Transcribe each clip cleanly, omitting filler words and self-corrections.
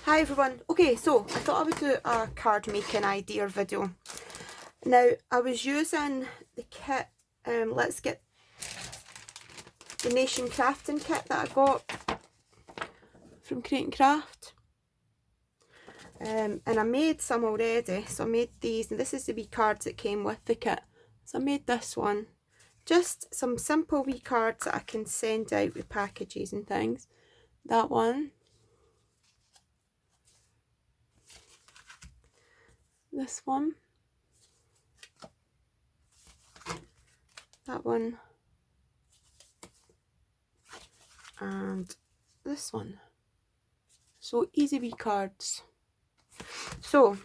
Hi everyone. Okay, so I thought I would do a card making idea video. Now I was using the kit, Let's Get the Nation Crafting kit that I got from Create and Craft. And I made some already, so I made these, and this is the wee cards that came with the kit. So I made this one. Just some simple wee cards that I can send out with packages and things. That one. This one. That one. And this one. So easy wee cards. So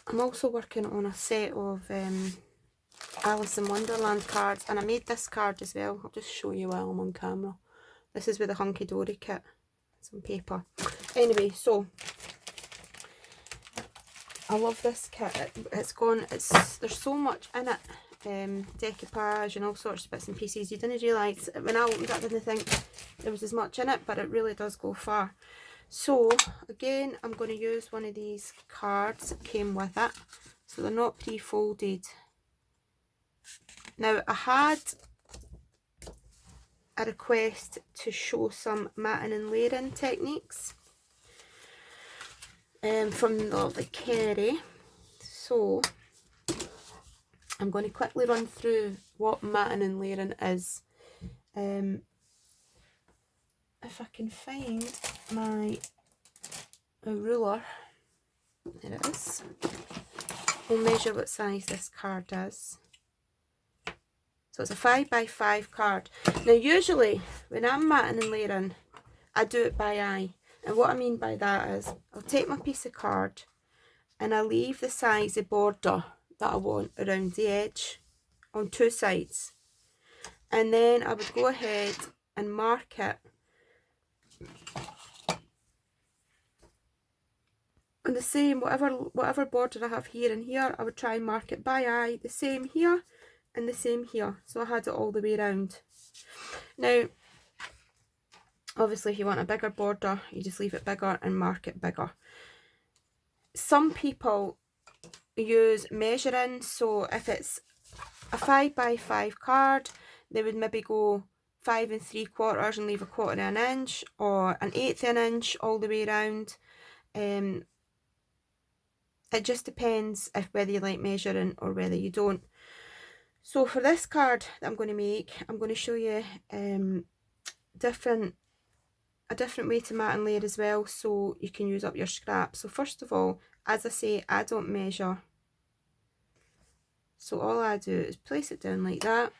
I'm also working on a set of Alice in Wonderland cards, and I made this card as well. I'll just show you while I'm on camera. This is with a Hunky Dory kit, some paper. Anyway, so I love this kit. There's so much in it, decoupage and all sorts of bits and pieces. You didn't realise when I opened it, I didn't think there was as much in it, but it really does go far. So again, I'm going to use one of these cards that came with it, so they're not pre-folded. Now I had a request to show some matting and layering techniques from the lovely Kerry, so I'm going to quickly run through what matting and layering is. If I can find my ruler, there it is, we'll measure what size this card is. So it's a 5x5 card. Now usually when I'm matting and layering, I do it by eye, and what I mean by that is I'll take my piece of card and I leave the size of border that I want around the edge on two sides, and then I would go ahead and mark it on the same, whatever border I have here and here, I would try and mark it by eye, the same here and the same here, so I had it all the way around. Now obviously if you want a bigger border, you just leave it bigger and mark it bigger. Some people use measuring, so if it's a 5x5 card, they would maybe go 5 3/4 and leave a 1/4 of an inch, or an 1/8 of an inch all the way around. It just depends if whether you like measuring or whether you don't. So for this card that I'm going to make, I'm going to show you a different way to mat and layer as well, so you can use up your scraps. So first of all, as I say, I don't measure. So all I do is place it down like that,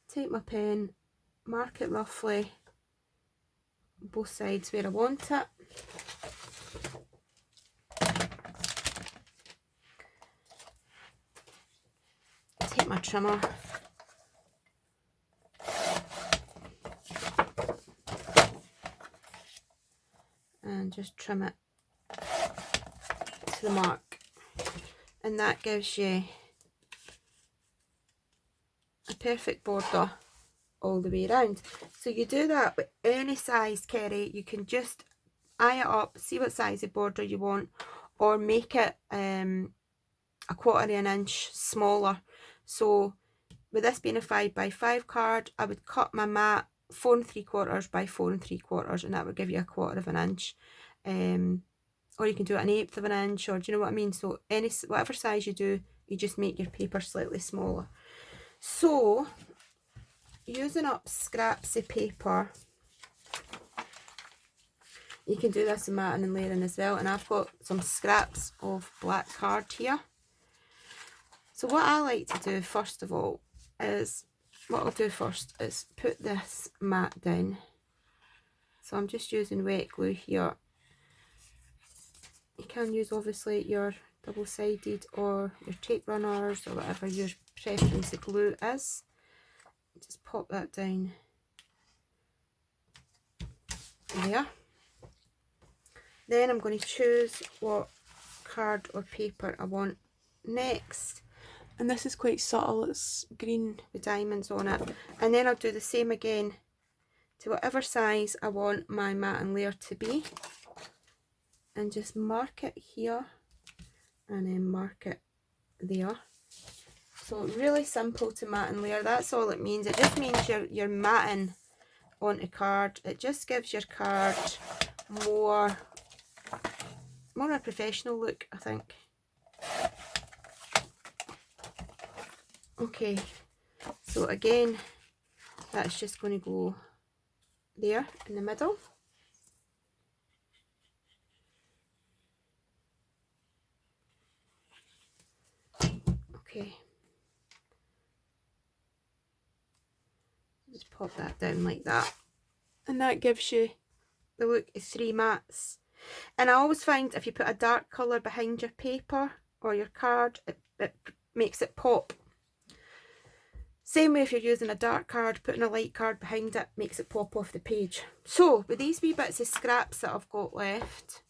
take my pen, mark it roughly both sides where I want it. Take my trimmer, and just trim it to the mark, and that gives you a perfect border all the way around. So you do that with any size, Kerry. You can just eye it up, see what size of border you want, or make it a 1/4 of an inch smaller. So with this being a 5x5 card, I would cut my mat 4 3/4 by 4 3/4, and that would give you a 1/4 of an inch. Or you can do it an 1/8 of an inch, or do you know what I mean? So whatever size you do, you just make your paper slightly smaller. So using up scraps of paper, you can do this in matting and layering as well, and I've got some scraps of black card here. So what I like to do first of all is, put this mat down. So I'm just using wet glue here. You can use obviously your double-sided or your tape runners or whatever your preference of glue is. Just pop that down there. Then I'm going to choose what card or paper I want next. and this is quite subtle, it's green with diamonds on it. And then I'll do the same again to whatever size I want my matting layer to be, and just mark it here and then mark it there. So really simple to mat and layer, that's all it means. It just means you're matting onto card. It just gives your card more a professional look, I think. Okay, so again, that's just going to go there in the middle. Okay, just pop that down like that, and that gives you the look of 3 mats. And I always find if you put a dark colour behind your paper or your card, it makes it pop. Same way if you're using a dark card, putting a light card behind it makes it pop off the page. So with these wee bits of scraps that I've got left,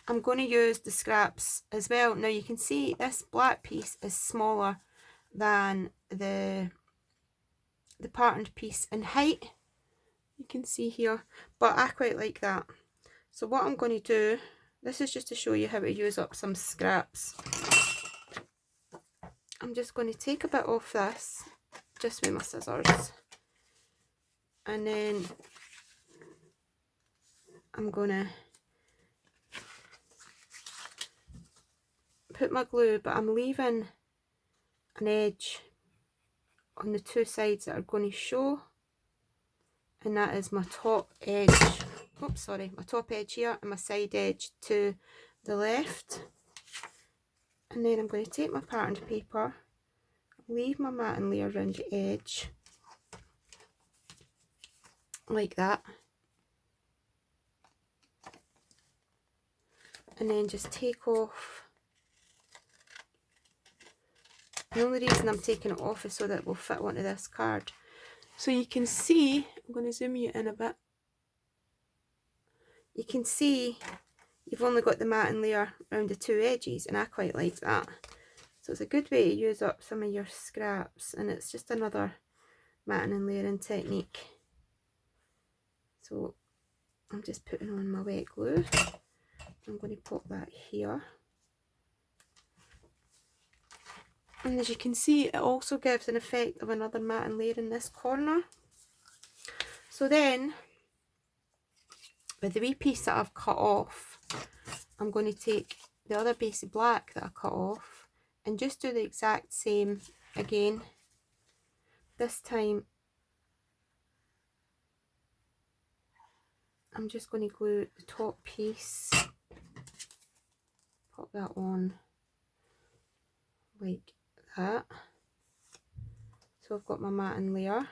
I'm going to use the scraps as well. Now you can see this black piece is smaller than the patterned piece in height. You can see here, but I quite like that. So what I'm going to do, this is just to show you how to use up some scraps. I'm just going to take a bit off this, just with my scissors. And then I'm going to put my glue, but I'm leaving an edge on the 2 sides that are going to show. And that is my top edge. Oops, sorry, my top edge here and my side edge to the left. And then I'm going to take my patterned paper, leave my matting layer around the edge, like that. And then just take off. The only reason I'm taking it off is so that it will fit onto this card. So you can see, I'm going to zoom you in a bit. You can see you've only got the matting layer around the 2 edges, and I quite like that. So it's a good way to use up some of your scraps, and it's just another matting and layering technique. So I'm just putting on my wet glue. I'm going to pop that here. And as you can see, it also gives an effect of another matting layer in this corner. So then, with the wee piece that I've cut off, I'm going to take the other base of black that I cut off and just do the exact same again. This time, I'm just going to glue the top piece, pop that on like that. So I've got my matting layer,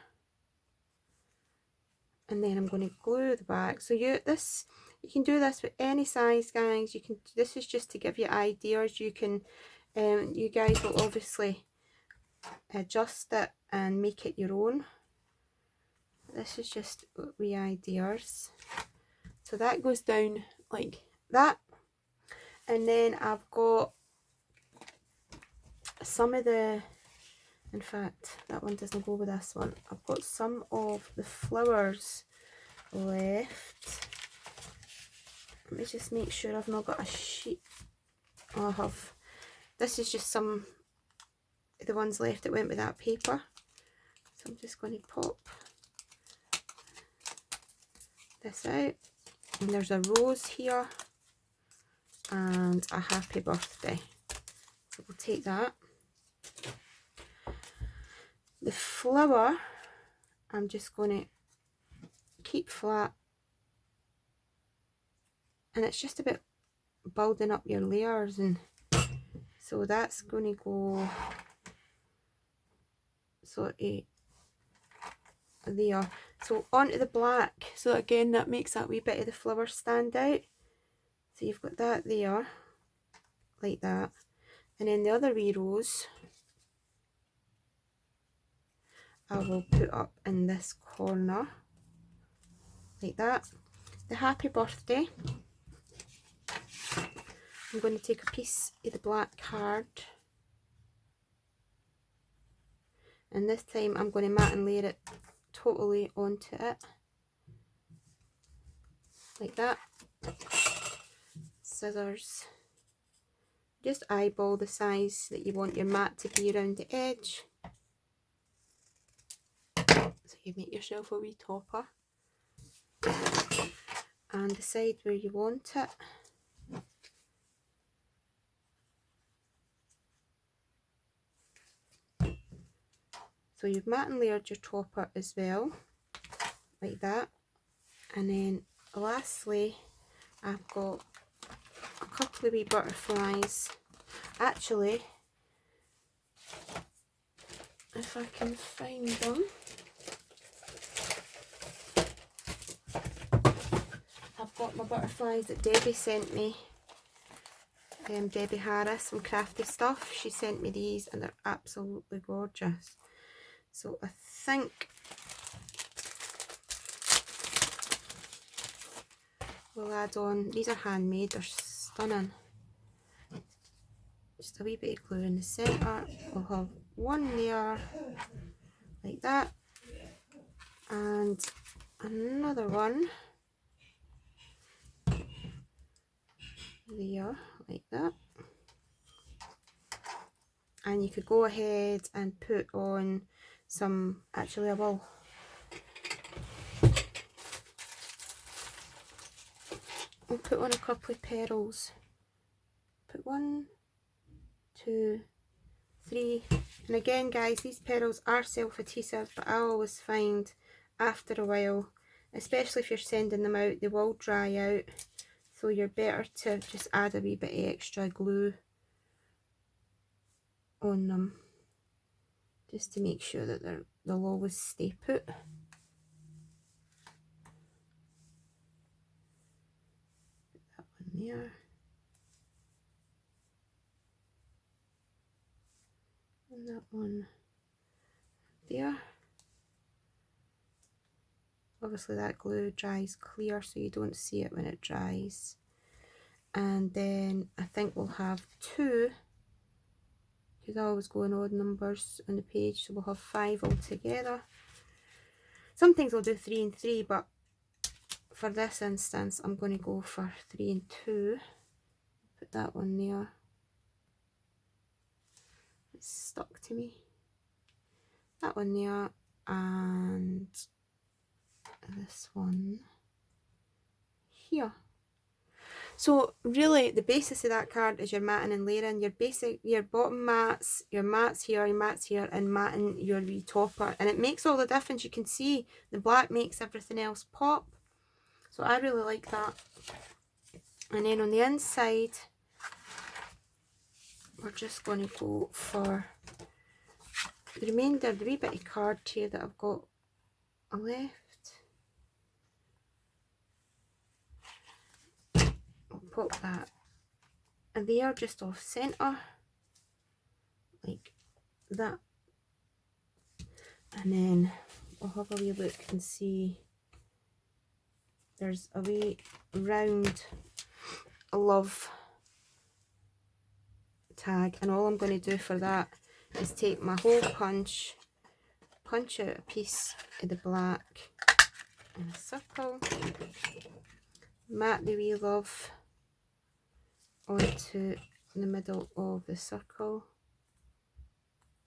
and then I'm going to glue the back. So you can do this with any size, guys. You can. This is just to give you ideas. You can, you guys will obviously adjust it and make it your own. This is just wee ideas. So that goes down like that, and then I've got some of the, in fact that one doesn't go with this one, I've got some of the flowers left. Let me just make sure I've not got a sheet. Oh, I have. This is just some of the ones left that went with that paper, so I'm just going to pop this out. And there's a rose here and a happy birthday, so we'll take that. The flower, I'm just going to keep flat, and it's just about building up your layers, and so that's going to go sort of there. So onto the black, so again that makes that wee bit of the flower stand out. So you've got that there, like that, and then the other wee rose I will put up in this corner, like that. The happy birthday, I'm going to take a piece of the black card and this time I'm going to mat and layer it totally onto it, like that. Scissors, just eyeball the size that you want your mat to be around the edge, so you make yourself a wee topper, and decide where you want it. So you've mat and layered your topper as well, like that. And then lastly, I've got a couple of wee butterflies. Actually, if I can find them, I've got my butterflies that Debbie sent me. Debbie Harris from Crafty Stuff. She sent me these and they're absolutely gorgeous. So I think we'll add on, these are handmade, they're stunning. Just a wee bit of glue in the centre. We'll have one there, like that, and another one there, like that. And you could go ahead and put on some, actually I will. I'll put on a couple of petals. Put 1, 2, 3. And again guys, these petals are self-adhesive, but I always find after a while, especially if you're sending them out, they will dry out. So you're better to just add a wee bit of extra glue on them, just to make sure that they'll always stay put. Put that one there. And that one there. Obviously that glue dries clear, so you don't see it when it dries. And then I think we'll have 2, because I always go in odd numbers on the page, so we'll have 5 altogether. Some things I'll do 3 and 3, but for this instance I'm going to go for 3 and 2. Put that one there. It's stuck to me. That one there, and this one here. So really the basis of that card is your matting and layering, your bottom mats, your mats here, and matting your wee topper, and it makes all the difference. You can see the black makes everything else pop, so I really like that. And then on the inside we're just going to go for the remainder, the wee bit of card here that I've got left. I'll pop that, and they are just off centre, like that. And then I'll have a wee look and see there's a wee round love tag, and all I'm going to do for that is take my hole punch out a piece of the black in a circle, mat the wee love onto the middle of the circle,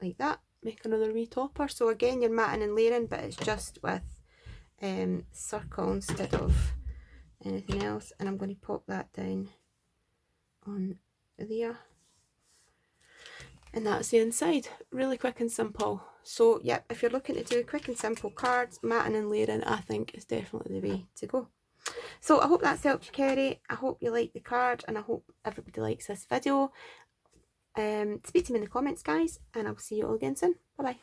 like that. Make another wee topper. So again, you're matting and layering, but it's just with circle instead of anything else. And I'm going to pop that down on there, and that's the inside. Really quick and simple. So yep, if you're looking to do quick and simple cards, matting and layering, I think is definitely the way to go. So I hope that's helped you, Kerry. I hope you like the card, and I hope everybody likes this video. Speak to me in the comments, guys, and I'll see you all again soon. Bye bye.